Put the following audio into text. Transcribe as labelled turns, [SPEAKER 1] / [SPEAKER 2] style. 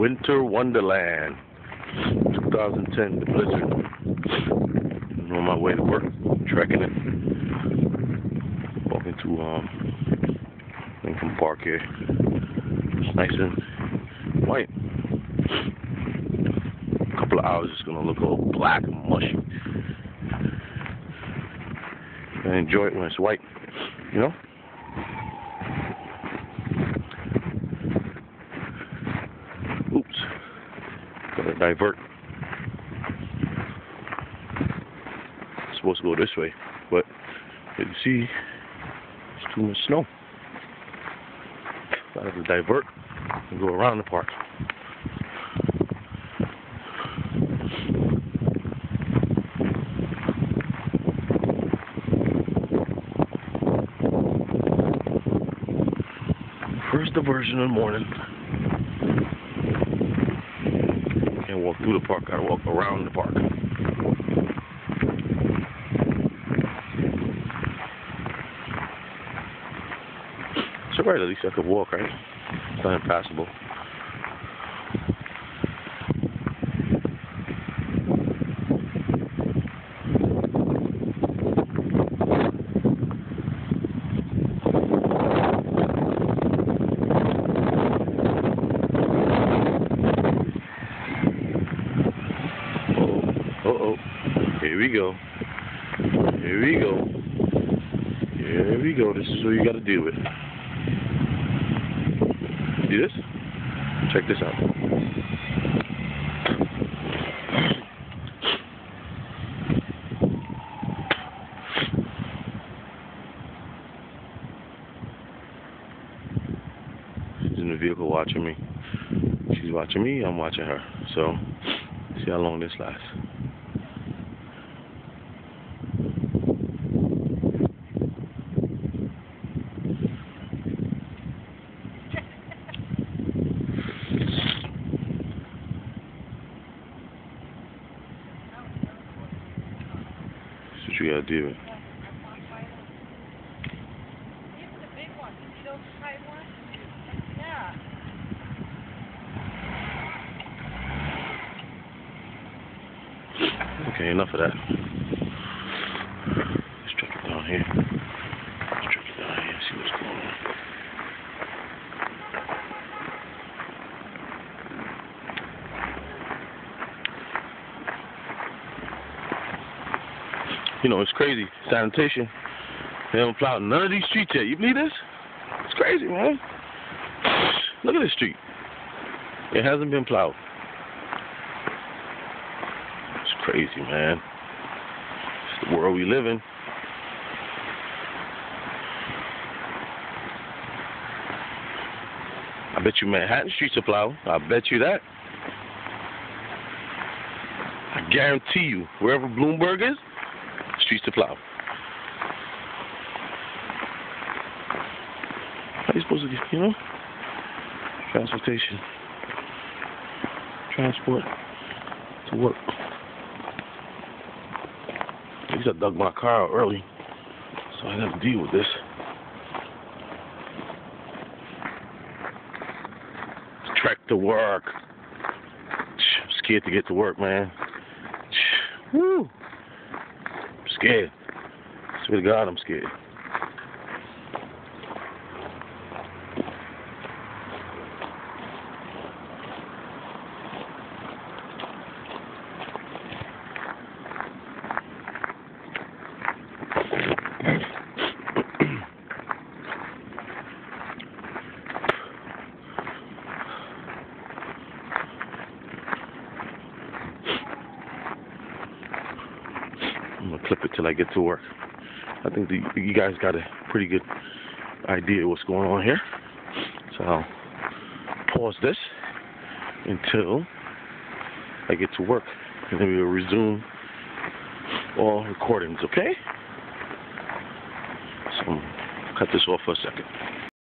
[SPEAKER 1] Winter Wonderland 2010, the blizzard. I'm on my way to work, trekking it. Walking to Lincoln Park here. It's nice and white. A couple of hours it's gonna look all black and mushy. I enjoy it when it's white, you know? Oops. Gotta divert. It's supposed to go this way, but you see, there's too much snow. So I have to divert and go around the park. First diversion in the morning. Can't walk through the park, gotta walk around the park. It's alright, at least I could walk, right? It's not impassable. Uh-oh. Here we go. Here we go. Here we go. This is what you gotta deal with. See this? Check this out. She's in the vehicle watching me. She's watching me, I'm watching her. So, see how long this lasts. That's what you gotta do. Okay, enough of that. Let's check it down here. Let's check it down here, see what's going on. You know, it's crazy. Sanitation, they haven't plowed none of these streets yet. You believe this? It's crazy, man. Look at this street. It hasn't been plowed. It's crazy, man. It's the world we live in. I bet you Manhattan streets are plowed. I bet you that. I guarantee you, wherever Bloomberg is, streets are plowed. How are you supposed to get, you know? Transportation. Transport to work. At least I dug my car out early, so I got to deal with this. Trek to work. I'm scared to get to work, man. Woo. I'm scared. I swear to God, I'm scared. I'm gonna clip it till I get to work. I think you guys got a pretty good idea of what's going on here. So I'll pause this until I get to work, and then we'll resume all recordings, okay? So cut this off for a second.